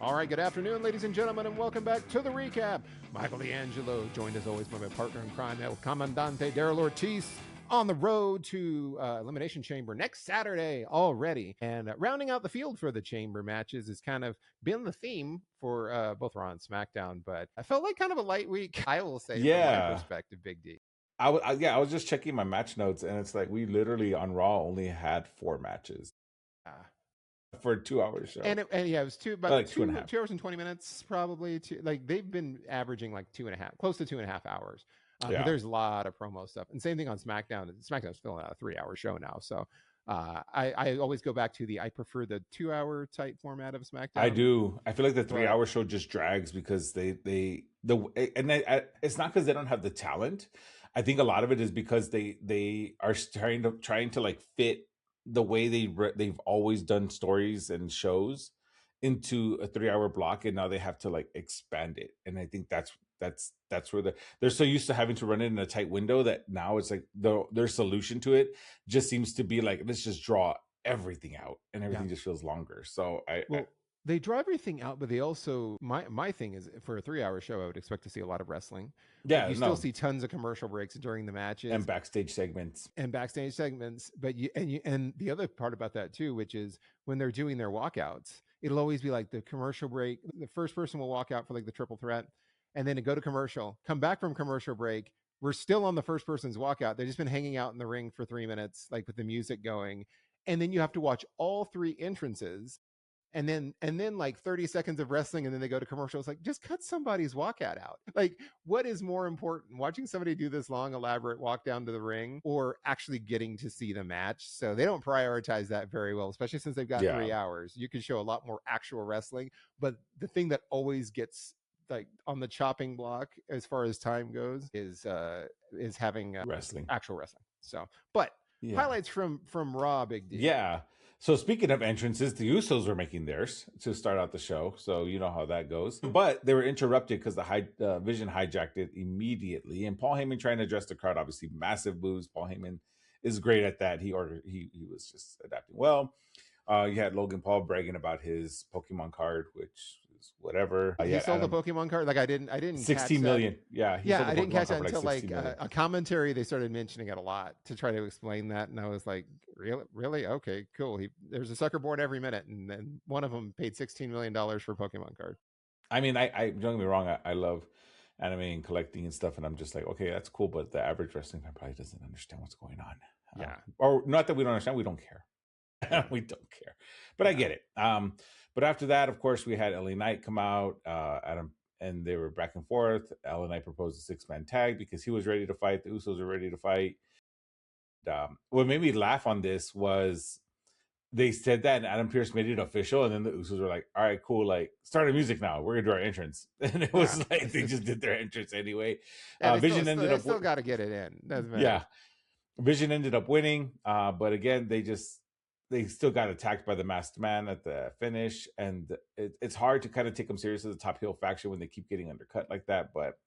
All right, good afternoon, ladies and gentlemen, and welcome back to the recap. Michael D'Angelo, joined as always by my partner in crime, El Comandante Daryl Ortiz, on the road to Elimination Chamber next Saturday already. And rounding out the field for the Chamber matches has kind of been the theme for both Raw and SmackDown, but I felt like kind of a light week, I will say, from my perspective, Big D. I was just checking my match notes, and it's like we literally on Raw only had 4 matches for a 2-hour show. And it was about 2 hours and 20 minutes, probably. Like they've been averaging like 2.5, close to 2.5 hours. But there's a lot of promo stuff, and same thing on SmackDown. SmackDown's still a 3-hour show now, so I always go back to I prefer the 2-hour type format of SmackDown. I do. I feel like the 3-hour show just drags because it's not because they don't have the talent. I think a lot of it is because they are trying to like fit the way they've always done stories and shows into a 3-hour block, and now they have to like expand it. And I think that's where they're so used to having to run it in a tight window that now it's like their solution to it just seems to be like, let's just draw everything out, and everything just feels longer. So they draw everything out, but they also my thing is, for a 3-hour show, I would expect to see a lot of wrestling. Yeah, you still see tons of commercial breaks during the matches and backstage segments. But and the other part about that too, which is when they're doing their walkouts, it'll always be like the commercial break. The first person will walk out for like the triple threat, and then to go to commercial, come back from commercial break. We're still on the first person's walkout. They've just been hanging out in the ring for 3 minutes, like with the music going, and then you have to watch all 3 entrances. And then like 30 seconds of wrestling, and then they go to commercials. Like, just cut somebody's walkout out. Like, what is more important, watching somebody do this long, elaborate walk down to the ring, or actually getting to see the match? So they don't prioritize that very well, especially since they've got 3 hours. You can show a lot more actual wrestling, but the thing that always gets like on the chopping block as far as time goes is having actual wrestling. So, but highlights from Raw, Big D. Yeah. So speaking of entrances, the Usos were making theirs to start out the show. So you know how that goes. But they were interrupted because the Vision hijacked it immediately. And Paul Heyman trying to address the crowd, obviously massive boos. Paul Heyman is great at that. He was just adapting well. You had Logan Paul bragging about his Pokemon card, which is whatever. He sold the Pokemon card. Like I didn't 16 million. Yeah. I didn't catch that until like a commentary. They started mentioning it a lot to try to explain that. And I was like, really? Okay, cool. There's a sucker born every minute. And then one of them paid $16 million for a Pokemon card. I mean, I don't get me wrong. I love anime and collecting and stuff. And I'm just like, okay, that's cool. But the average wrestling fan probably doesn't understand what's going on. Or not that we don't understand. We don't care. We don't care, but I get it. But after that, of course, we had LA Knight come out, Adam, and they were back and forth. LA Knight proposed a 6-man tag because he was ready to fight. The Usos were ready to fight. What made me laugh on this was they said that, and Adam Pearce made it official, and then the Usos were like, "All right, cool, like start the music now. We're gonna do our entrance," and it was like they just did their entrance anyway. Vision ended up still got to get it in. Doesn't matter. Yeah, Vision ended up winning, but again, they still got attacked by the Masked Man at the finish, and it's hard to kind of take them serious as a top heel faction when they keep getting undercut like that. But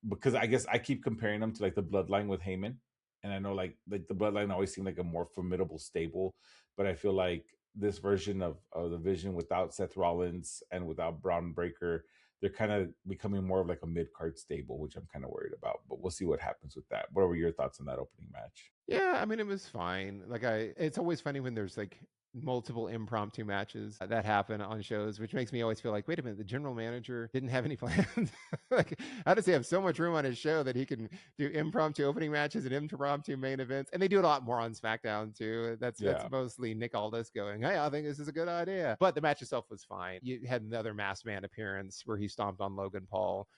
because I guess I keep comparing them to like the Bloodline with Heyman, and I know like the Bloodline always seemed like a more formidable stable, but I feel like this version of the Vision without Seth Rollins and without Braun Breaker, they're kind of becoming more of like a mid-card stable, which I'm kind of worried about. But we'll see what happens with that. What were your thoughts on that opening match? Yeah, I mean, it was fine. Like it's always funny when there's like multiple impromptu matches that happen on shows, which makes me always feel like, wait a minute, the general manager didn't have any plans. Like, how does he have so much room on his show that he can do impromptu opening matches and impromptu main events? And they do it a lot more on SmackDown too. That's mostly Nick Aldis going, hey, I think this is a good idea. But the match itself was fine. You had another Masked Man appearance where he stomped on Logan Paul,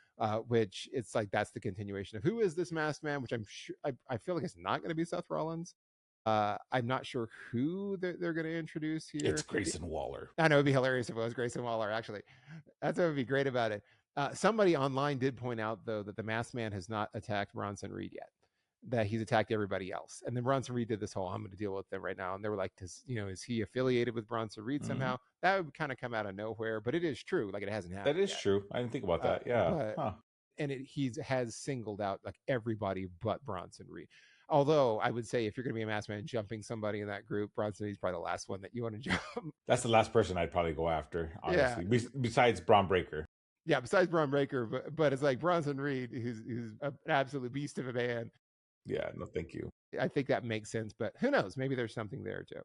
which it's like that's the continuation of who is this Masked Man, which I'm sure I feel like it's not going to be Seth Rollins. I'm not sure who they're going to introduce here. It's Grayson Waller. I know it'd be hilarious if it was Grayson Waller. Actually, that's what would be great about it. Somebody online did point out though that the Masked Man has not attacked Bronson Reed yet. That he's attacked everybody else, and then Bronson Reed did this whole "I'm going to deal with them right now," and they were like, is he affiliated with Bronson Reed somehow? That would kind of come out of nowhere, but it is true. Like it hasn't happened. That is true. I didn't think about that. Yeah. And he has singled out like everybody but Bronson Reed. Although I would say if you're going to be a masked man jumping somebody in that group, Bronson Reed's probably the last one that you want to jump. That's the last person I'd probably go after, honestly. Yeah. Besides Braun Breaker. Yeah, besides Braun Breaker, but it's like Bronson Reed, who's an absolute beast of a man. Yeah, no, thank you. I think that makes sense, but who knows? Maybe there's something there too.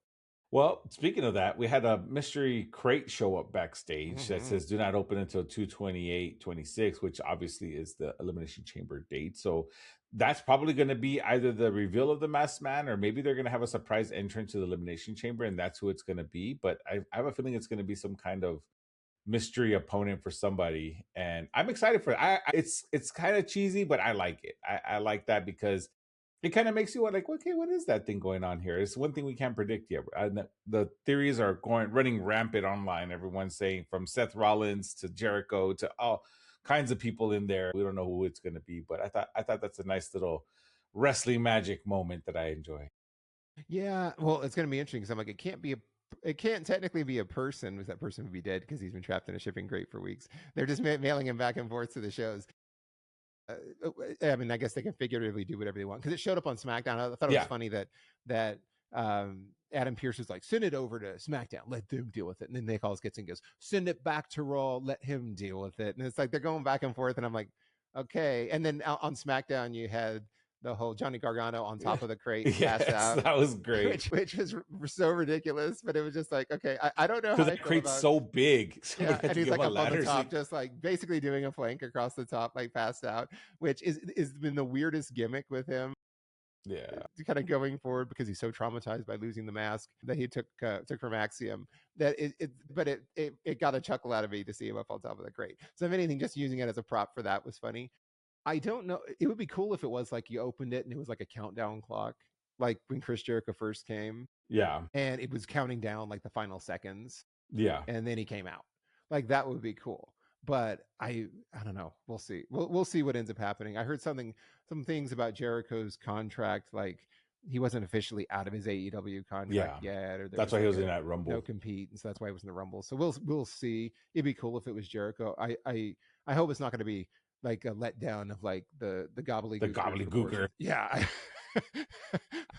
Well, speaking of that, we had a mystery crate show up backstage that says do not open until 2/28/26, which obviously is the Elimination Chamber date. So that's probably going to be either the reveal of the masked man, or maybe they're going to have a surprise entrance to the Elimination Chamber, and that's who it's going to be. But I have a feeling it's going to be some kind of mystery opponent for somebody, and I'm excited for it. It's kind of cheesy, but I like it. I like that because it kind of makes you like, okay, what is that thing going on here? It's one thing we can't predict yet. The theories are running rampant online. Everyone's saying from Seth Rollins to Jericho to all kinds of people in there. We don't know who it's going to be, but I thought that's a nice little wrestling magic moment that I enjoy. Yeah, well, it's going to be interesting because I'm like, it can't technically be a person, because that person would be dead because he's been trapped in a shipping crate for weeks. They're just mailing him back and forth to the shows. I mean, I guess they can figuratively do whatever they want because it showed up on SmackDown. I thought it was funny that Adam Pearce was like, send it over to SmackDown, let them deal with it. And then Nick Aldis gets in and goes, send it back to Raw, let him deal with it. And it's like they're going back and forth, and I'm like, okay. And then on SmackDown, you had the whole Johnny Gargano on top of the crate pass out. That was great. Which was so ridiculous, but it was just like, okay, I don't know how the crate's so big. Yeah, and he's like up on the top, just like basically doing a flank across the top, like passed out, which is been the weirdest gimmick with him. Yeah, kind of going forward because he's so traumatized by losing the mask that he took from Axiom that it got a chuckle out of me to see him up on top of the crate. So if anything, just using it as a prop for that was funny. I don't know. It would be cool if it was like you opened it and it was like a countdown clock, like when Chris Jericho first came. Yeah. And it was counting down like the final seconds. Yeah. And then he came out. Like that would be cool. But I don't know. We'll see. We'll see what ends up happening. I heard some things about Jericho's contract, like he wasn't officially out of his AEW contract yet. Or that's why he was in that Rumble. No compete, and so that's why he was in the Rumble. So we'll see. It'd be cool if it was Jericho. I hope it's not going to be like a letdown of like the gobbledygooker. The gobbledygooker. Yeah.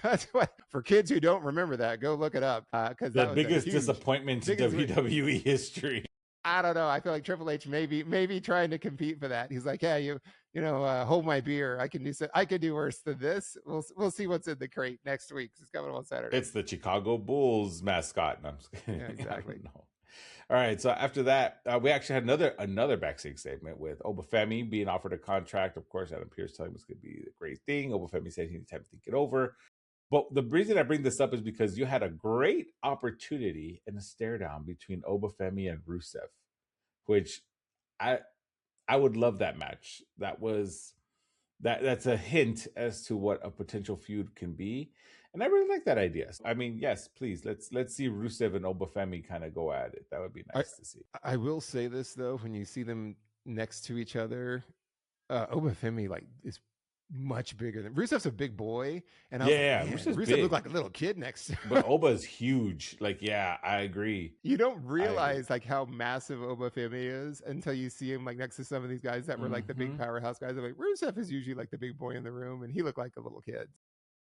That's what, for kids who don't remember that, go look it up. Because the biggest disappointment in WWE history. I don't know. I feel like Triple H maybe trying to compete for that. He's like, yeah, you know, hold my beer. I can do worse than this. We'll see what's in the crate next week. It's coming on Saturday. It's the Chicago Bulls mascot. No, I'm just kidding. Yeah, exactly. All right. So after that, we actually had another backstage segment with Obafemi being offered a contract. Of course, Adam Pearce telling him it's going to be a great thing. Obafemi said he needs time to think it over. But the reason I bring this up is because you had a great opportunity in a stare down between Obafemi and Rusev, which I would love that match. That's a hint as to what a potential feud can be. And I really like that idea. I mean, yes, please, let's see Rusev and Obafemi kind of go at it. That would be nice to see. I will say this though, when you see them next to each other, Obafemi like is much bigger than Rusev's a big boy, and Rusev looked like a little kid next to him. But Oba's huge. Like, yeah, I agree. You don't realize like how massive Obafemi is until you see him like next to some of these guys that were like the big powerhouse guys. I'm like, Rusev is usually like the big boy in the room, and he looked like a little kid.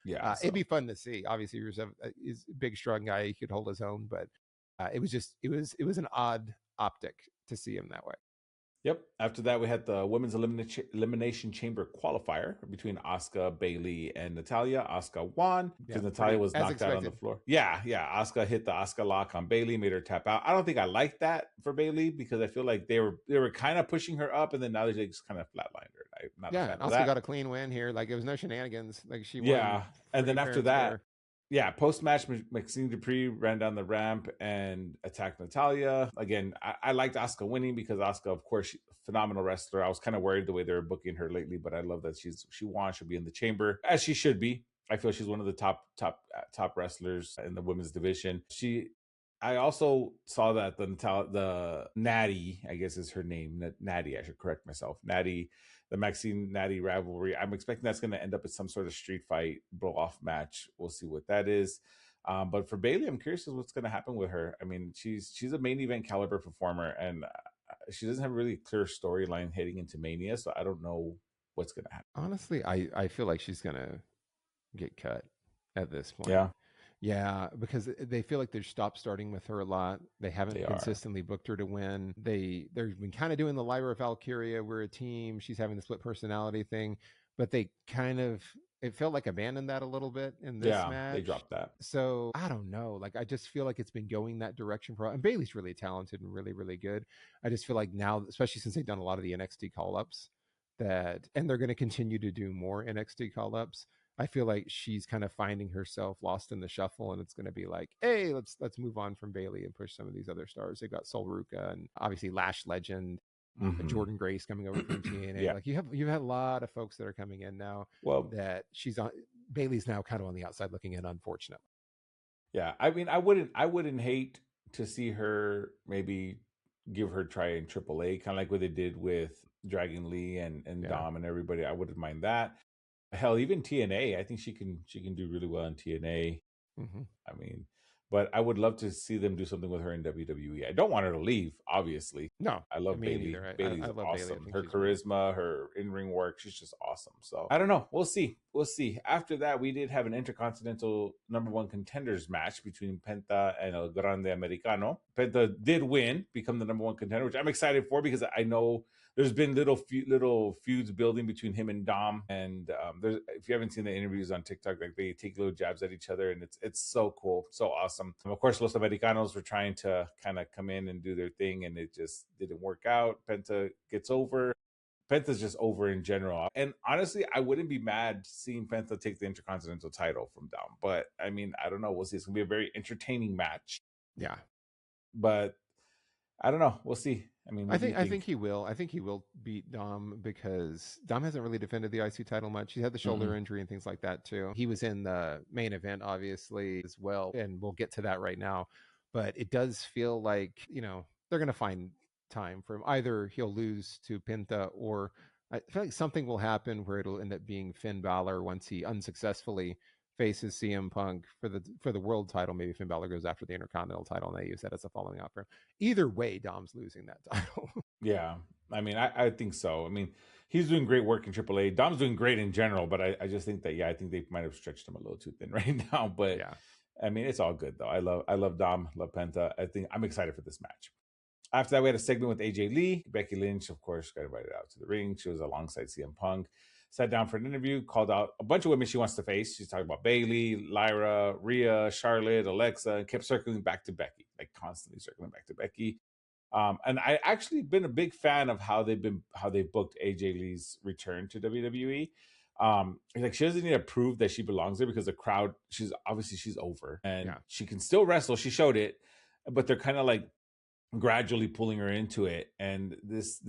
Yeah, it'd be fun to see. Obviously, Rusev is a big, strong guy. He could hold his own, but it was an odd optic to see him that way. Yep. After that, we had the Women's Elimination Chamber qualifier between Asuka, Bayley, and Natalya. Asuka won because Natalya was knocked out on the floor. Yeah. Asuka hit the Asuka lock on Bayley, made her tap out. I don't think I like that for Bayley because I feel like they were kind of pushing her up, and then now they just kind of flatlined her. I'm not a fan of that. Asuka got a clean win here. Like, it was no shenanigans. Like, she won. Yeah. And then after that, post-match, Maxine Dupree ran down the ramp and attacked Natalya. Again, I liked Asuka winning because Asuka, of course, she's a phenomenal wrestler. I was kind of worried the way they were booking her lately, but I love that she won. She'll be in the chamber, as she should be. I feel she's one of the top wrestlers in the women's division. I also saw that the Natty, I guess is her name, Natty, I should correct myself, Natty, the Maxine Natty rivalry. I'm expecting that's going to end up in some sort of street fight blow-off match. We'll see what that is. But for Bayley, I'm curious as what's going to happen with her. I mean, she's a main event caliber performer, and she doesn't have a really clear storyline heading into Mania, so I don't know what's going to happen. Honestly, I feel like she's going to get cut at this point. Yeah. Yeah, because they feel like they've stopped starting with her a lot. They haven't consistently booked her to win. They've been kind of doing the Lyra Valkyria, we're a team. She's having the split personality thing, but they kind of, it felt like abandoned that a little bit in this match. They dropped that. So I don't know. Like I just feel like it's been going that direction for. And Bayley's really talented and really really good. I just feel like now, especially since they've done a lot of the NXT call ups, that and they're going to continue to do more NXT call ups. I feel like she's kind of finding herself lost in the shuffle, and it's going to be like, hey, let's move on from Bayley and push some of these other stars. They've got Sol Ruka and obviously Lash Legend, Jordan Grace coming over from TNA. Yeah. Like you've had a lot of folks that are coming in now. Well, that she's on. Bayley's now kind of on the outside looking in, unfortunately. Yeah, I mean, I wouldn't hate to see her maybe give her try in AAA, kind of like what they did with Dragon Lee and Dom and everybody. I wouldn't mind that. Hell, even TNA, I think she can do really well in TNA. I mean, but I would love to see them do something with her in WWE. I don't want her to leave, obviously. No, I love Bayley. Bayley's I love awesome. Bayley. Her charisma, her in-ring work, she's just awesome. So I don't know. We'll see. After that, we did have an Intercontinental #1 contenders match between Penta and El Grande Americano. Penta did win, become the #1 contender, which I'm excited for because I know there's been little feuds building between him and Dom, and there's, if you haven't seen the interviews on TikTok, like they take little jabs at each other, and it's so cool, so awesome. Of course, Los Americanos were trying to kind of come in and do their thing, and it just didn't work out. Penta gets over. Penta's just over in general, and honestly, I wouldn't be mad seeing Penta take the Intercontinental title from Dom. But I mean, I don't know. We'll see. It's gonna be a very entertaining match. Yeah, but I don't know. We'll see. I mean, I think he will. I think he will beat Dom because Dom hasn't really defended the IC title much. He had the shoulder injury and things like that too. He was in the main event, obviously, as well, and we'll get to that right now. But it does feel like, they're going to find time for him. Either he'll lose to Penta, or I feel like something will happen where it'll end up being Finn Balor once he unsuccessfully faces CM Punk for the world title. Maybe Finn Balor goes after the Intercontinental title, and they use that as a following up for him. Either way, Dom's losing that title. Yeah, I mean, I think so. I mean, he's doing great work in AAA. Dom's doing great in general, but I just think that I think they might have stretched him a little too thin right now. But yeah, I mean, it's all good though. I love Dom, love Penta. I think I'm excited for this match. After that, we had a segment with AJ Lee. Becky Lynch, of course, got invited out to the ring. She was alongside CM Punk. Sat down for an interview, called out a bunch of women she wants to face. She's talking about Bayley, Lyra, Rhea, Charlotte, Alexa, and kept circling back to Becky, like constantly circling back to Becky. And I actually been a big fan of how they've booked AJ Lee's return to WWE. Like she doesn't need to prove that she belongs there because the crowd, she's over and she can still wrestle. She showed it, but they're kind of like gradually pulling her into it, and this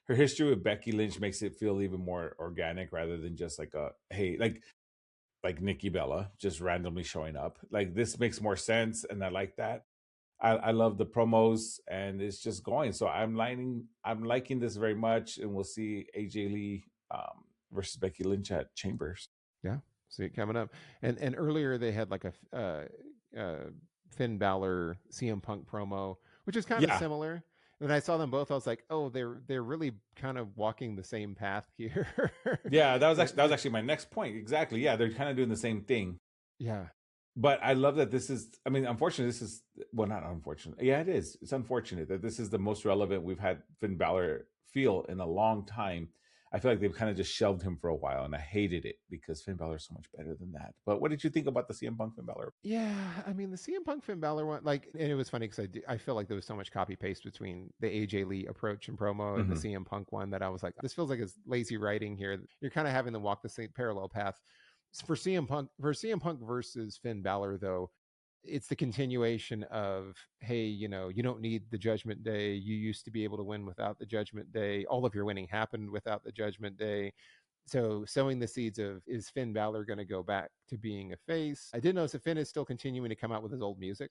her history with Becky Lynch makes it feel even more organic rather than just like a hey, like Nikki Bella just randomly showing up. Like this makes more sense, and I like that. I love the promos, and it's just going. So I'm liking this very much, and we'll see AJ Lee versus Becky Lynch at Chambers. Yeah, see it coming up. And earlier they had like a Finn Balor CM Punk promo, which is kind of similar. And I saw them both. I was like, oh, they're really kind of walking the same path here. Yeah, that was actually my next point. Exactly. Yeah, they're kind of doing the same thing. Yeah. But I love that this is, I mean, unfortunately, not unfortunate. Yeah, it is. It's unfortunate that this is the most relevant we've had Finn Balor feel in a long time. I feel like they've kind of just shelved him for a while, and I hated it because Finn Balor is so much better than that. But what did you think about the CM Punk Finn Balor? Yeah, I mean, the CM Punk Finn Balor one, and it was funny because I feel like there was so much copy paste between the AJ Lee approach and promo and the CM Punk one that I was like, this feels like it's lazy writing here. You're kind of having to walk the same parallel path. For CM Punk versus Finn Balor, though, it's the continuation of, hey, you don't need the Judgment Day. You used to be able to win without the Judgment Day. All of your winning happened without the Judgment Day. So sowing the seeds of, is Finn Balor going to go back to being a face? I did notice that Finn is still continuing to come out with his old music.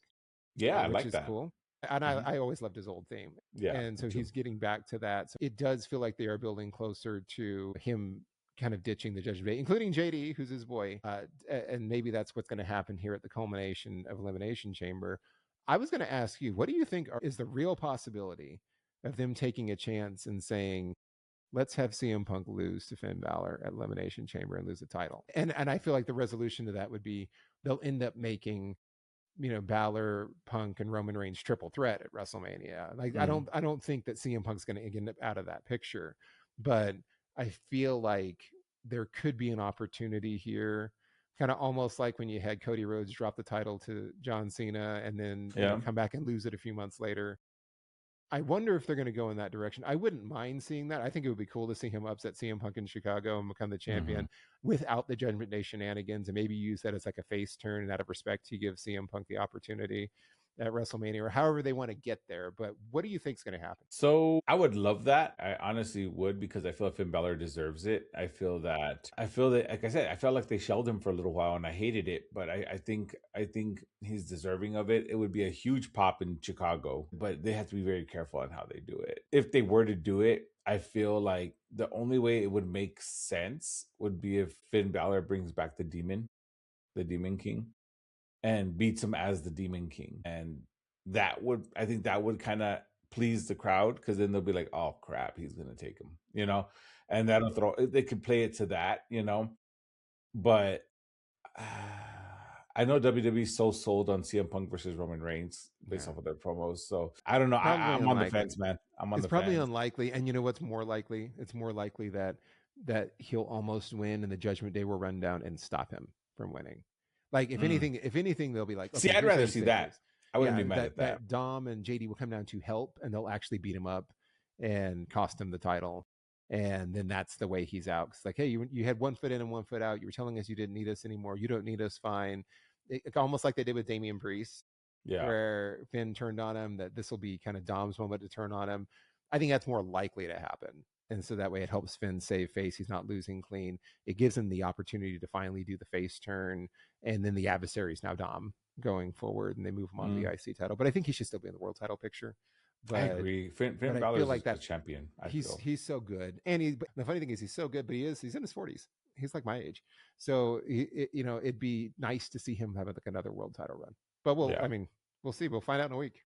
Yeah, I like that. Cool. And I always loved his old theme. Yeah. And so he's getting back to that. So it does feel like they are building closer to him kind of ditching the Judgment Day, including JD, who's his boy. And maybe that's what's going to happen here at the culmination of Elimination Chamber. I was going to ask you, what do you think is the real possibility of them taking a chance and saying, let's have CM Punk lose to Finn Balor at Elimination Chamber and lose the title. And I feel like the resolution to that would be they'll end up making, you know, Balor, Punk, and Roman Reigns triple threat at WrestleMania. Like I don't think that CM Punk's going to get out of that picture, but I feel like there could be an opportunity here, kind of almost like when you had Cody Rhodes drop the title to John Cena and then you know, come back and lose it a few months later. I wonder if they're going to go in that direction. I wouldn't mind seeing that. I think it would be cool to see him upset CM Punk in Chicago and become the champion without the Judgment Day shenanigans, and maybe use that as like a face turn. And out of respect, to give CM Punk the opportunity at WrestleMania, or however they want to get there. But what do you think is going to happen? So I would love that. I honestly would, because I feel like Finn Balor deserves it. I feel that, like I said, I felt like they shelled him for a little while and I hated it, but I think he's deserving of it. It would be a huge pop in Chicago, but they have to be very careful on how they do it. If they were to do it, I feel like the only way it would make sense would be if Finn Balor brings back the Demon King, and beats him as the Demon King. And I think that would kind of please the crowd, because then they'll be like, oh crap, he's going to take him, you know? And they could play it to that, you know? But I know WWE's so sold on CM Punk versus Roman Reigns based off of their promos. So I don't know. I'm on the fence, man. It's probably unlikely. And you know what's more likely? It's more likely that he'll almost win and the Judgment Day will run down and stop him from winning. Like if anything, they'll be like, okay, see, I'd rather see that. I wouldn't be mad at that. Dom and JD will come down to help, and they'll actually beat him up and cost him the title. And then that's the way he's out. It's like, hey, you had 1 foot in and 1 foot out. You were telling us you didn't need us anymore. You don't need us. Fine. Almost like they did with Damian Priest, where Finn turned on him. That this will be kind of Dom's moment to turn on him. I think that's more likely to happen. And so that way it helps Finn save face. He's not losing clean. It gives him the opportunity to finally do the face turn. And then the adversary is now Dom going forward, and they move him on to the IC title. But I think he should still be in the world title picture. But, I agree. Finn Balor is like that champion. He's so good. And the funny thing is he's so good, but he's in his 40s. He's like my age. So, you know, it'd be nice to see him have like another world title run. But we'll see. We'll find out in a week.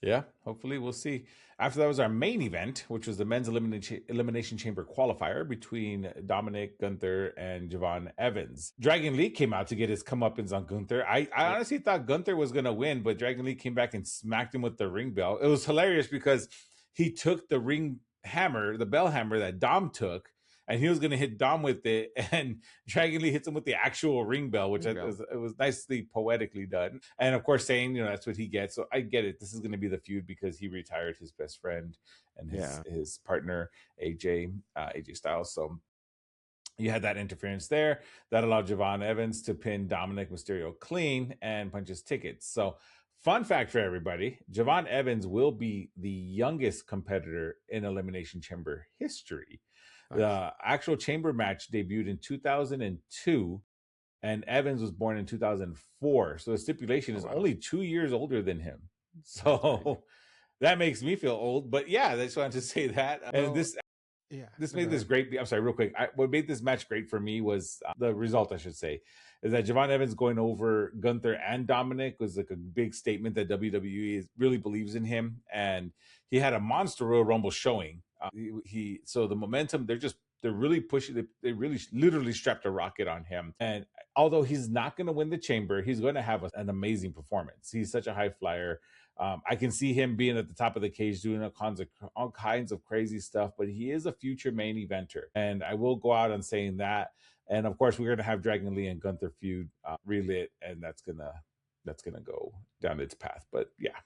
Yeah, hopefully we'll see. After that was our main event, which was the men's elimination chamber qualifier between Dominic, Gunther, and Javon Evans. Dragon Lee came out to get his comeuppance on Gunther. I honestly thought Gunther was going to win, but Dragon Lee came back and smacked him with the ring bell. It was hilarious because he took the ring hammer, the bell hammer that Dom took, and he was going to hit Dom with it, and Dragon Lee hits him with the actual ring bell, which it was nicely poetically done. And of course, saying, you know, that's what he gets. So I get it. This is going to be the feud because he retired his best friend and his partner, AJ Styles. So you had that interference there that allowed Javon Evans to pin Dominic Mysterio clean and punch his tickets. So fun fact for everybody, Javon Evans will be the youngest competitor in Elimination Chamber history. Nice. The actual chamber match debuted in 2002, and Evans was born in 2004. So the stipulation is only 2 years older than him. So that makes me feel old. But yeah, I just wanted to say that. And this made this great. I'm sorry, real quick. What made this match great for me was the result, I should say, is that Javon Evans going over Gunther and Dominic was like a big statement that WWE really believes in him. And he had a monster Royal Rumble showing. So the momentum, they're really pushing. They really literally strapped a rocket on him. And although he's not going to win the chamber, he's going to have an amazing performance. He's such a high flyer. I can see him being at the top of the cage doing all kinds of crazy stuff, but he is a future main eventer. And I will go out on saying that. And of course, we're going to have Dragon Lee and Gunther feud relit, and that's gonna go down its path. But yeah.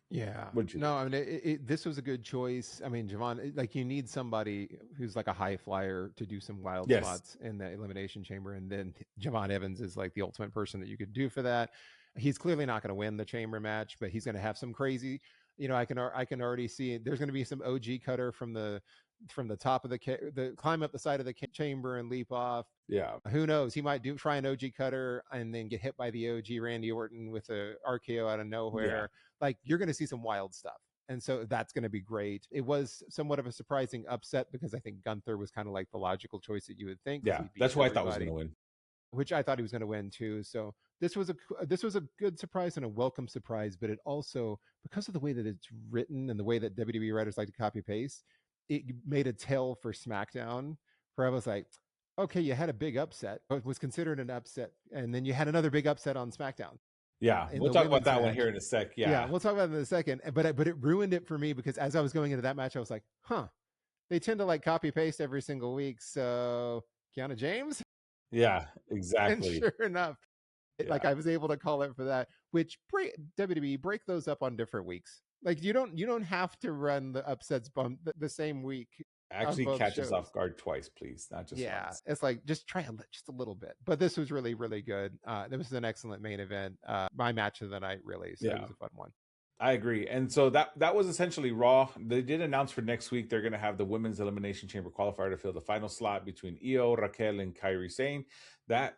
No, I mean, this was a good choice. I mean, Javon, like, you need somebody who's like a high flyer to do some wild spots in the elimination chamber, and then Javon Evans is like the ultimate person that you could do for that. He's clearly not going to win the chamber match, but he's going to have some crazy. You know, I can already see there's going to be some OG cutter from the top of the climb up the side of the chamber and leap off. Yeah. Who knows? He might try an OG cutter and then get hit by the OG Randy Orton with a RKO out of nowhere. Yeah. Like, you're going to see some wild stuff. And so that's going to be great. It was somewhat of a surprising upset because I think Gunther was kind of like the logical choice that you would think. Yeah. That's who I thought was going to win. Which I thought he was going to win too. So this was a good surprise and a welcome surprise, but it also, because of the way that it's written and the way that WWE writers like to copy paste, it made a tell for SmackDown, where I was like, okay, you had a big upset, but was considered an upset, and then you had another big upset on SmackDown. Yeah, in we'll the talk about women's that one match. here in a sec. Yeah, Yeah. we'll talk about it in a second. But it ruined it for me because as I was going into that match, I was like, huh, they tend to like copy paste every single week. So Kiana James, Yeah, and exactly. sure enough, like I was able to call it for that. Which WWE break those up on different weeks. Like you don't have to run the upsets bump the same week on Actually both catch us shows. off guard twice, please, not just once. It's like just try just a little bit. But this was really, really good. It was an excellent main event. My match of the night, really. So it was a fun one. I agree. And so that was essentially Raw. They did announce for next week they're going to have the Women's Elimination Chamber qualifier to fill the final slot between Io, Raquel, and Kairi Sane. That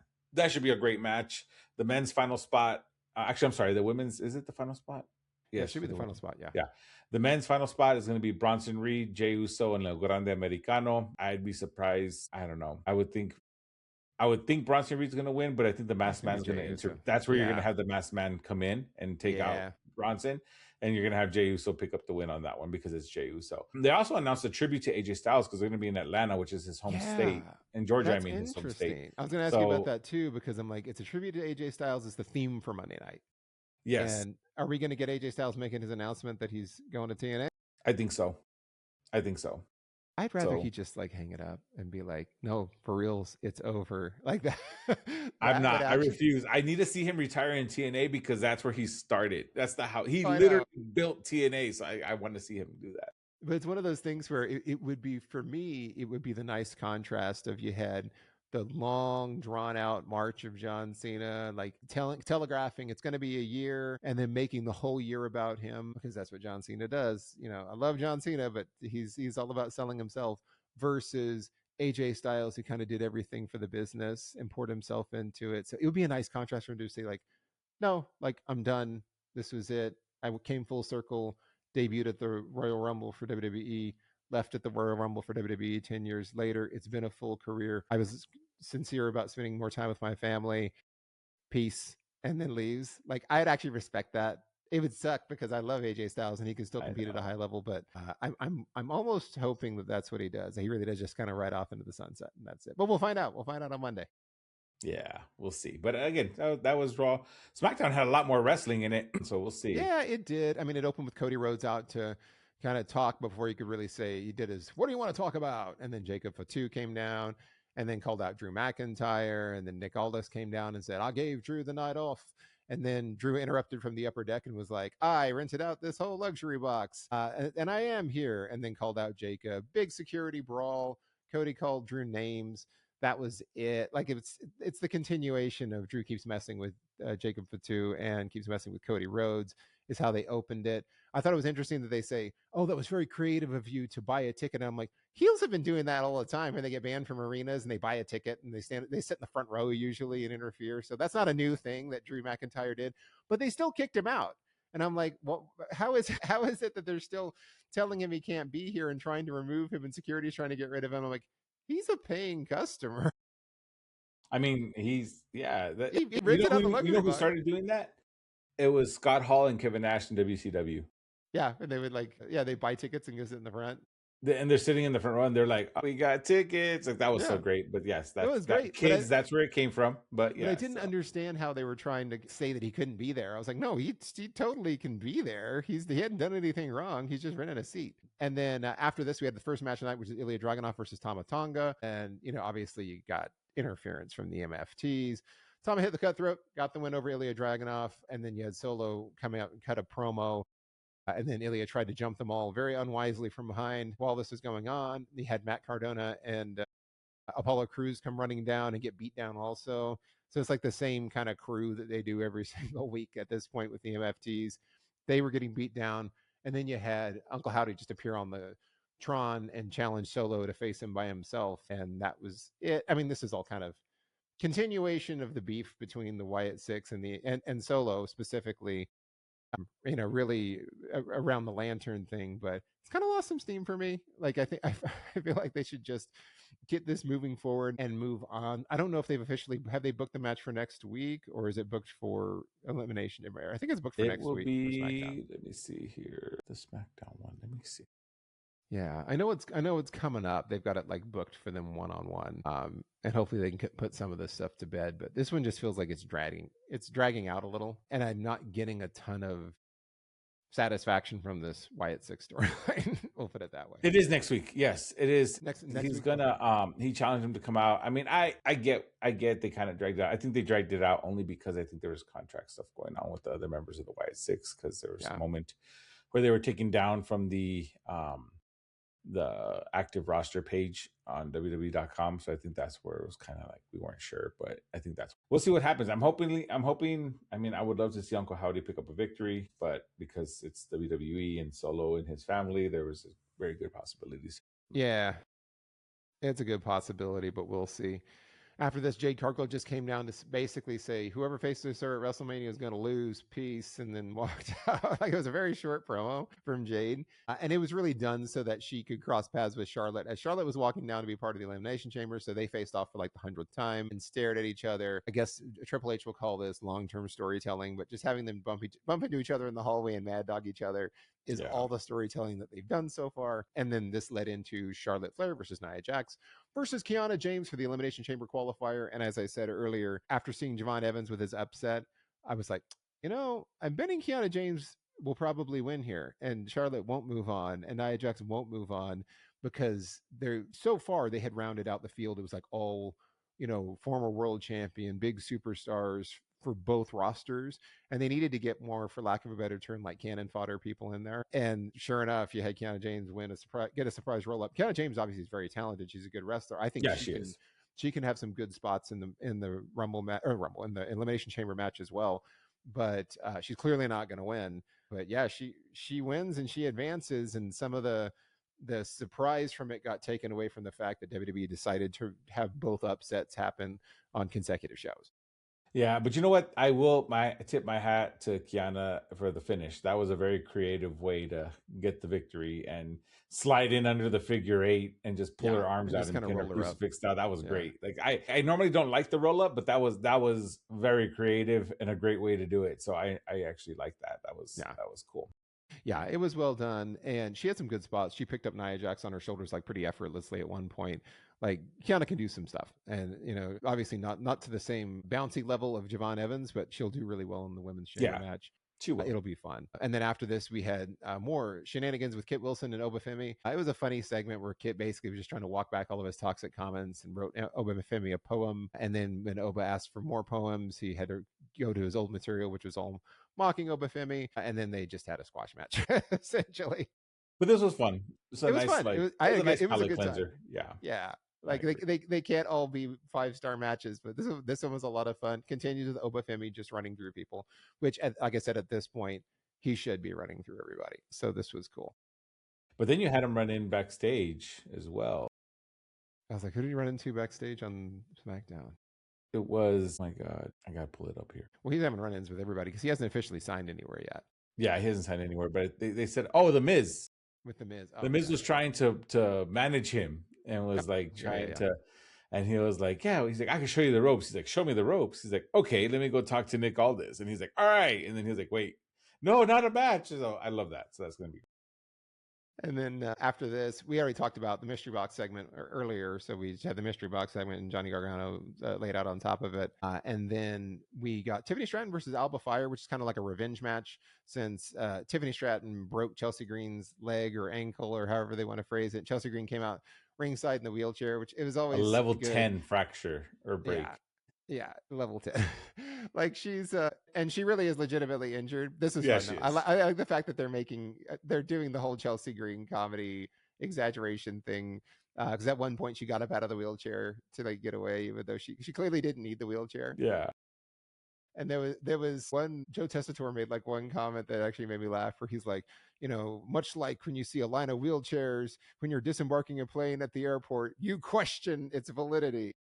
should be a great match. The men's final spot. Actually, I'm sorry. The women's, is it the final spot? Yes, it should be the final spot. Yeah. Yeah. The men's final spot is going to be Bronson Reed, Jey Uso, and El Grande Americano. I'd be surprised. I don't know. I would think Bronson Reed's going to win, but I think the masked man is going to enter. That's where you're going to have the masked man come in and take out Bronson, and you're going to have Jey Uso pick up the win on that one because it's Jey Uso. They also announced a tribute to AJ Styles because they're going to be in Atlanta, which is his home state, in Georgia. That's his home state. I was going to ask you about that too because I'm like, it's a tribute to AJ Styles. It's the theme for Monday night. Yes. And are we going to get AJ Styles making his announcement that he's going to TNA? I think so. I'd rather he just like hang it up and be like, no, for reals, it's over. Like that. I'm not. I refuse. I need to see him retire in TNA because that's where he started. That's how he literally built TNA. So I want to see him do that. But it's one of those things where it would be, for me, it would be the nice contrast of you had the long drawn out march of John Cena, like telegraphing it's going to be a year and then making the whole year about him because that's what John Cena does. You know, I love John Cena, but he's all about selling himself versus AJ Styles, who kind of did everything for the business and poured himself into it. So it would be a nice contrast for him to say like, no, like I'm done. This was it. I came full circle, debuted at the Royal Rumble for WWE, left at the Royal Rumble for WWE 10 years later. It's been a full career. I was sincere about spending more time with my family. Peace. And then leaves. Like, I'd actually respect that. It would suck because I love AJ Styles and he can still compete at a high level, but I'm almost hoping that that's what he does. He really does just kind of ride off into the sunset, and that's it. But we'll find out. We'll find out on Monday. Yeah, we'll see. But again, that was Raw. SmackDown had a lot more wrestling in it, so we'll see. Yeah, it did. I mean, it opened with Cody Rhodes out to kind of talk before he could really say. He did his, what do you want to talk about? And then Jacob Fatu came down and then called out Drew McIntyre. And then Nick Aldis came down and said, I gave Drew the night off. And then Drew interrupted from the upper deck and was like, I rented out this whole luxury box. And I am here. And then called out Jacob. Big security brawl. Cody called Drew names. That was it. Like, it's the continuation of Drew keeps messing with Jacob Fatu and keeps messing with Cody Rhodes is how they opened it. I thought it was interesting that they say, oh, that was very creative of you to buy a ticket. And I'm like, heels have been doing that all the time when they get banned from arenas and they buy a ticket and they sit in the front row usually and interfere. So that's not a new thing that Drew McIntyre did, but they still kicked him out. And I'm like, well, how is it that they're still telling him he can't be here and trying to remove him and security is trying to get rid of him? I'm like, he's a paying customer. I mean, he's he rented out the luxury. You know who started doing that? It was Scott Hall and Kevin Nash in WCW. Yeah, and they would they buy tickets and go sit in the front. And they're sitting in the front row and they're like, oh, we got tickets. Like, that was so great. But yes, that was great. Kids, that's where it came from. But yeah, I didn't understand how they were trying to say that he couldn't be there. I was like, no, he totally can be there. He hadn't done anything wrong. He's just renting a seat. And then after this, we had the first match of the night, which is Ilya Dragunov versus Tama Tonga. And, obviously you got interference from the MFTs. Tama hit the cutthroat, got the win over Ilya Dragunov. And then you had Solo coming out and cut a promo. And then Ilya tried to jump them all very unwisely from behind while this was going on. He had Matt Cardona and Apollo Crews come running down and get beat down also. So it's like the same kind of crew that they do every single week at this point with the MFTs. They were getting beat down. And then you had Uncle Howdy just appear on the Tron and challenge Solo to face him by himself. And that was it. I mean, this is all kind of continuation of the beef between the Wyatt Six and Solo specifically. Really around the lantern thing, but it's kind of lost some steam for me. Like, I feel like they should just get this moving forward and move on. I don't know if they've have they booked the match for next week or is it booked for Elimination? I think it's booked for next week. Let me see here. The SmackDown one. Let me see. Yeah, I know it's coming up. They've got it like booked for them one-on-one. And hopefully they can put some of this stuff to bed, but this one just feels like it's dragging out a little, and I'm not getting a ton of satisfaction from this Wyatt Six storyline. We'll put it that way. It is next week. Yes, it is. Next He's week. gonna he challenged him to come out. I mean, I get they kind of dragged it out. I think they dragged it out only because I think there was contract stuff going on with the other members of the Wyatt Six, because there was a moment where they were taken down from the active roster page on WWE.com. So I think that's where it was kind of like we weren't sure, but I think we'll see what happens. I'm hoping. I mean, I would love to see Uncle Howdy pick up a victory, but because it's WWE and Solo and his family, there was very good possibilities. Yeah, it's a good possibility, but we'll see. After this, Jade Cargill just came down to basically say, whoever faces her at WrestleMania is going to lose, peace, and then walked out. Like, it was a very short promo from Jade. And it was really done so that she could cross paths with Charlotte, as Charlotte was walking down to be part of the Elimination Chamber. So they faced off for like the 100th time and stared at each other. I guess Triple H will call this long-term storytelling, but just having them bump into each other in the hallway and mad dog each other is all the storytelling that they've done so far. And then this led into Charlotte Flair versus Nia Jax versus Kiana James for the Elimination Chamber qualifier. And as I said earlier, after seeing Javon Evans with his upset, I was like, I'm betting Kiana James will probably win here, and Charlotte won't move on, and Nia Jax won't move on, because so far they had rounded out the field. It was like all, former world champion, big superstars for both rosters, and they needed to get more, for lack of a better term, like cannon fodder people in there. And sure enough, you had Kiana James get a surprise roll up. Kiana James obviously is very talented. She's a good wrestler. I think she can have some good spots in the Rumble in the Elimination Chamber match as well. But she's clearly not going to win. But yeah, she wins and she advances, and some of the surprise from it got taken away from the fact that WWE decided to have both upsets happen on consecutive shows. Yeah, but you know what? I tip my hat to Kiana for the finish. That was a very creative way to get the victory and slide in under the figure 8 and just pull her arms out and pin her crucifix down. That was great. Like I normally don't like the roll up, but that was very creative and a great way to do it. So I actually like that. That was cool. Yeah, it was well done, and she had some good spots. She picked up Nia Jax on her shoulders like pretty effortlessly at one point. Like, Kiana can do some stuff, and obviously not to the same bouncy level of Javon Evans, but she'll do really well in the women's chamber match. It'll be fun. And then after this, we had more shenanigans with Kit Wilson and Obafemi. It was a funny segment where Kit basically was just trying to walk back all of his toxic comments and wrote Obafemi a poem. And then when Oba asked for more poems, he had to go to his old material, which was all mocking Obafemi. And then they just had a squash match, essentially. But this was fun. It was fun. It was a good cleanser. Time. Yeah. Like they can't all be 5-star matches, but this one was a lot of fun. Continues with Obafemi just running through people, which, like I said, at this point he should be running through everybody. So this was cool. But then you had him run in backstage as well. I was like, who did he run into backstage on SmackDown? It was, my God, I gotta pull it up here. Well, he's having run-ins with everybody because he hasn't officially signed anywhere yet. Yeah, he hasn't signed anywhere, but they said, oh, The Miz. With The Miz. The Miz was trying to manage him and was like trying to, and he was like, yeah, he's like, I can show you the ropes. He's like, show me the ropes. He's like, okay, let me go talk to Nick Aldis. And he's like, all right. And then he's like, wait, no, not a match. So I love that. So that's going to be. And then after this, we already talked about the mystery box segment earlier. So we had the mystery box segment and Johnny Gargano laid out on top of it. And then we got Tiffany Stratton versus Alba Fire, which is kind of like a revenge match, since Tiffany Stratton broke Chelsea Green's leg or ankle or however they want to phrase it. Chelsea Green came out ringside in the wheelchair, which it was always a level 10 fracture or break. Yeah, level 10. Like, she's and she really is legitimately injured. This is fun. I like the fact that they're doing the whole Chelsea Green comedy exaggeration thing, because at one point she got up out of the wheelchair to like get away, even though she clearly didn't need the wheelchair. Yeah. And there was one, Joe Tessitore made like one comment that actually made me laugh, where he's like, much like when you see a line of wheelchairs when you're disembarking a plane at the airport, you question its validity.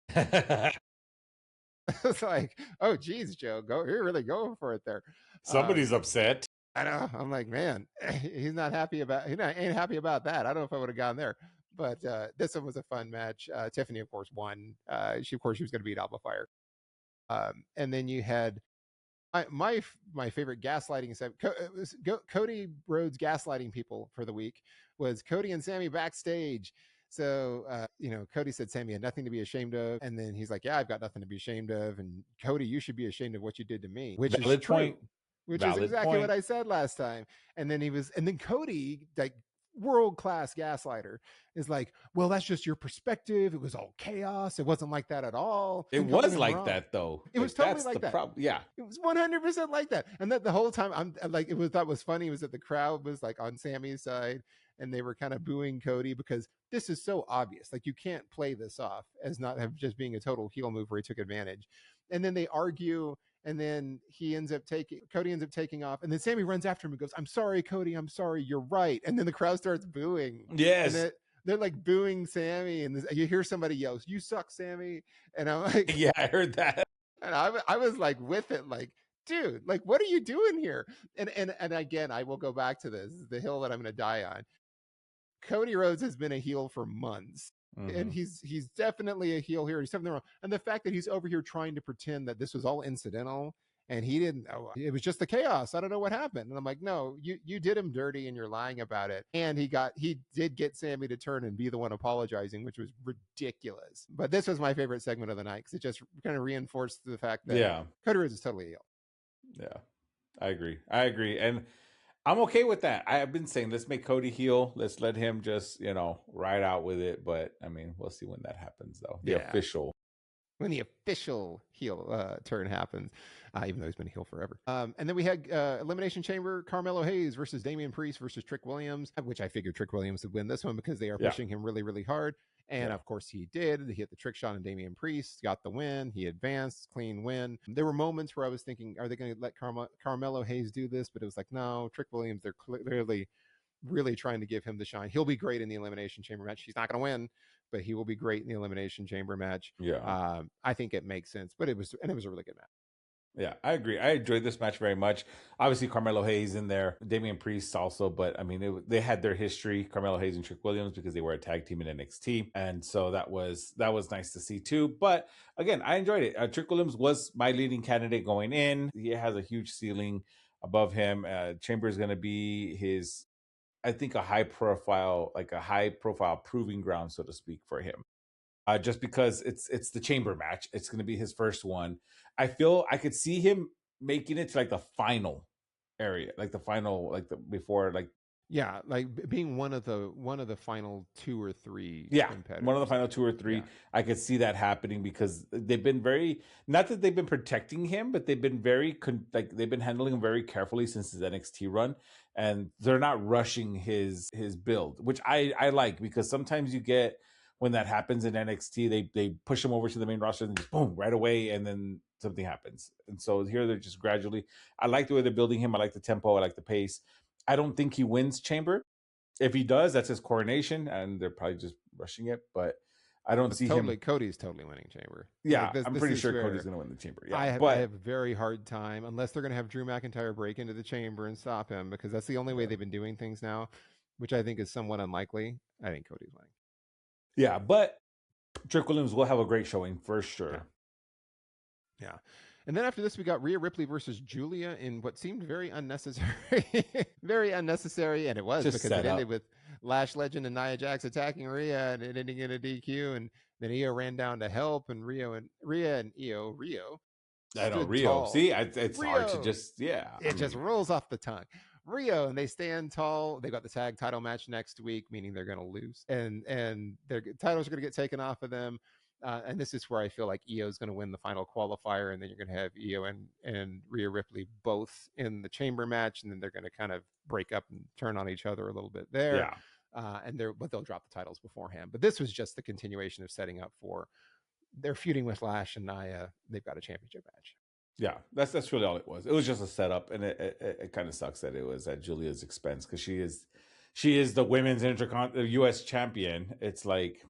It's like, oh geez, Joe, you're really going for it there. Somebody's upset. I know. I'm like, man, he's not happy about. Ain't happy about that. I don't know if I would have gone there, but this one was a fun match. Tiffany, of course, won. She was going to beat Alba Fire. And then you had My favorite gaslighting Cody Rhodes gaslighting people for the week was Cody and Sammy backstage. So, Cody said Sammy had nothing to be ashamed of. And then he's like, yeah, I've got nothing to be ashamed of. And Cody, you should be ashamed of what you did to me, which Valid is true. Point. Which is exactly what I said last time. And then Cody, like, world-class gaslighter, is like, well, that's just your perspective. It was all chaos. It wasn't like that at all. It was like that, though. It was totally like that. Yeah, it was 100% like that. And that the whole time, I'm like, that was funny was that the crowd was like on Sammy's side, and they were kind of booing Cody because this is so obvious. Like, you can't play this off as not have just being a total heel move where he took advantage. And then they argue, and then Cody ends up taking off, and then Sammy runs after him and goes, I'm sorry, Cody, I'm sorry, you're right. And then the crowd starts booing. Yes. And they're like booing Sammy, and you hear somebody yell, you suck, Sammy. And I'm like, yeah, I heard that. And I was like with it, like, dude, like, what are you doing here? And again, I will go back to this is the hill that I'm going to die on. Cody Rhodes has been a heel for months. Mm-hmm. And he's definitely a heel here. He's something wrong. And the fact that he's over here trying to pretend that this was all incidental and he didn't, it was just the chaos. I don't know what happened. And I'm like, no, you did him dirty and you're lying about it. And he did get Sammy to turn and be the one apologizing, which was ridiculous. But this was my favorite segment of the night because it just kind of reinforced the fact that Cody Rhodes is totally a heel. Yeah, I agree. And I'm okay with that. I have been saying, let's make Cody heel. Let's let him just, ride out with it. But I mean, we'll see when that happens, though. When the official heel turn happens, even though he's been a heel forever. And then we had Elimination Chamber, Carmelo Hayes versus Damian Priest versus Trick Williams, which I figured Trick Williams would win this one because they are pushing him really, really hard. And of course he did. He hit the trick shot on Damian Priest, got the win. He advanced, clean win. There were moments where I was thinking, are they going to let Carmelo Hayes do this? But it was like, no, Trick Williams, they're clearly really trying to give him the shine. He'll be great in the Elimination Chamber match. He's not going to win, but he will be great in the Elimination Chamber match. Yeah. I think it makes sense, but it was a really good match. Yeah, I agree. I enjoyed this match very much. Obviously, Carmelo Hayes in there, Damian Priest also, but I mean, they had their history, Carmelo Hayes and Trick Williams, because they were a tag team in NXT, and so that was nice to see too. But again, I enjoyed it. Trick Williams was my leading candidate going in. He has a huge ceiling above him. Chamber is going to be his, I think, a high profile proving ground, so to speak, for him. Just because it's the Chamber match. It's going to be his first one. I feel I could see him making it to like the final area, like the final, like the before, like being one of the final 2 or 3. One of the final 2 or 3. I could see that happening because they've been very, not that they've been protecting him, but they've been very they've been handling him very carefully since his NXT run, and they're not rushing his build, which I like, because sometimes you get, when that happens in NXT, they push him over to the main roster and just boom, right away, and then something happens. And so here they're just gradually. I like the way they're building him. I like the tempo. I like the pace. I don't think he wins Chamber. If he does, that's his coronation, and they're probably just rushing it. But I don't see him. Cody's totally winning Chamber. Yeah, I'm pretty sure Cody's going to win the Chamber. Yeah, I have a very hard time, unless they're going to have Drew McIntyre break into the Chamber and stop him, because that's the only way they've been doing things now, which I think is somewhat unlikely. I think Cody's winning. Yeah, but Trick Williams will have a great showing for sure. Yeah. And then after this, we got Rhea Ripley versus Julia in what seemed very unnecessary. Very unnecessary, and it was, just because it ended with Lash Legend and Nia Jax attacking Rhea, and it ending in a DQ, and then Io ran down to help, and Rhea and Io. I know, Rio. Tall. See, it's Rio. Hard to just, It just rolls off the tongue. Rio, and they stand tall. They got the tag title match next week, meaning they're going to lose, and their titles are going to get taken off of them. And this is where I feel like Io is going to win the final qualifier, and then you're going to have Io and Rhea Ripley both in the Chamber match, and then they're going to kind of break up and turn on each other a little bit there. Yeah. But they'll drop the titles beforehand. But this was just the continuation of setting up for they're feuding with Lash and Nia. They've got a championship match. Yeah, that's really all it was. It was just a setup, and it kind of sucks that it was at Julia's expense, because she is the women's U.S. champion. It's like,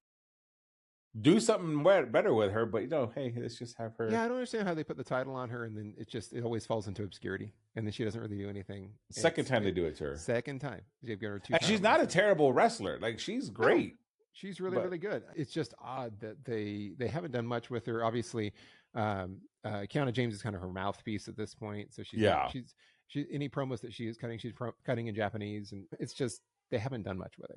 do something better with her, but hey, let's just have her. Yeah, I don't understand how they put the title on her, and then it always falls into obscurity, and then she doesn't really do anything. Second time they do it to her. Second time they've given her 2. And she's not a terrible wrestler. Like, she's great. She's really, really good. It's just odd that they haven't done much with her. Obviously, Kiana James is kind of her mouthpiece at this point. So she's any promos that she is cutting, she's cutting in Japanese, and it's just they haven't done much with her.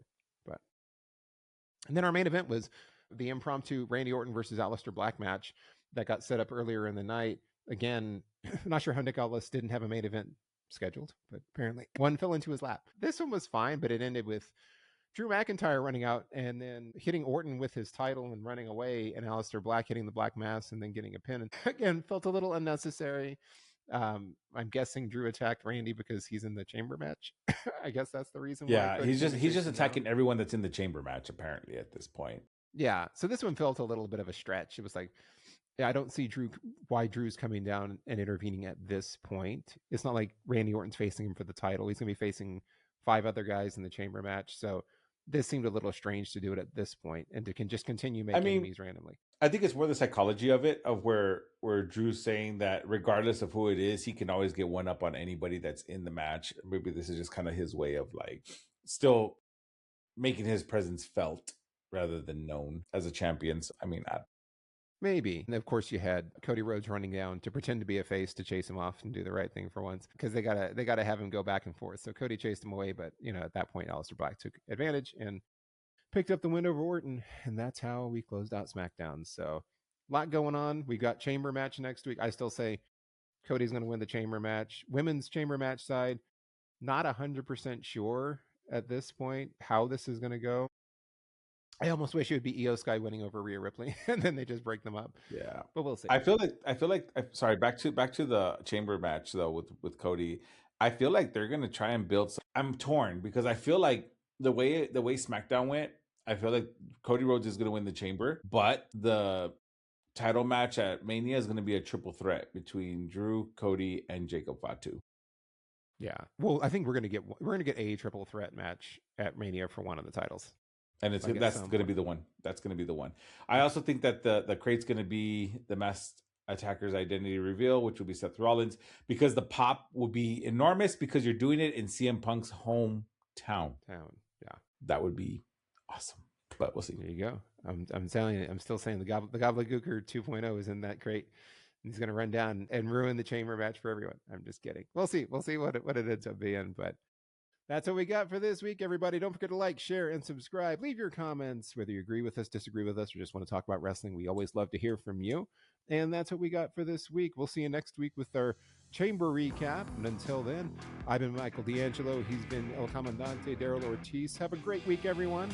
And then our main event was the impromptu Randy Orton versus Aleister Black match that got set up earlier in the night. Again, I'm not sure how Nick Aldis didn't have a main event scheduled, but apparently one fell into his lap. This one was fine, but it ended with Drew McIntyre running out and then hitting Orton with his title and running away, and Aleister Black hitting the Black Mass and then getting a pin. And again, felt a little unnecessary. I'm guessing Drew attacked Randy because he's in the chamber match. I guess that's the reason. Yeah, he's just attacking everyone that's in the chamber match apparently at this point. Yeah, so this one felt a little bit of a stretch. It was like, I don't see why Drew's coming down and intervening at this point. It's not like Randy Orton's facing him for the title. He's going to be facing 5 other guys in the chamber match. So this seemed a little strange to do it at this point and to just continue making enemies randomly. I think it's more the psychology of it, of where Drew's saying that regardless of who it is, he can always get one up on anybody that's in the match. Maybe this is just kind of his way of like still making his presence felt rather than known as a champion. So, I mean, maybe. And of course, you had Cody Rhodes running down to pretend to be a face to chase him off and do the right thing for once, because they gotta have him go back and forth. So Cody chased him away, but at that point, Aleister Black took advantage and picked up the win over Orton, and that's how we closed out SmackDown. So a lot going on. We got chamber match next week. I still say Cody's going to win the chamber match. Women's chamber match side, not 100% sure at this point how this is going to go. I almost wish it would be Io Sky winning over Rhea Ripley, and then they just break them up. Yeah, but we'll see. I feel like. Sorry, back to the chamber match though with Cody. I feel like they're gonna try and build. I'm torn because I feel like the way SmackDown went, I feel like Cody Rhodes is gonna win the chamber, but the title match at Mania is gonna be a triple threat between Drew, Cody, and Jacob Fatu. Yeah, well, I think we're gonna get a triple threat match at Mania for one of the titles. And that's going to be the one. That's going to be the one. I also think that the crate's going to be the Masked Attacker's identity reveal, which will be Seth Rollins, because the pop will be enormous because you're doing it in CM Punk's hometown. Yeah, that would be awesome. But we'll see. There you go. I'm telling you, I'm still saying the Gobbledygooker 2.0 is in that crate. He's going to run down and ruin the chamber match for everyone. I'm just kidding. We'll see. We'll see what it ends up being, but. That's what we got for this week, everybody. Don't forget to like, share, and subscribe. Leave your comments, whether you agree with us, disagree with us, or just want to talk about wrestling. We always love to hear from you. And that's what we got for this week. We'll see you next week with our chamber recap. And until then, I've been Michael D'Angelo. He's been El Comandante Daryl Ortiz. Have a great week, everyone.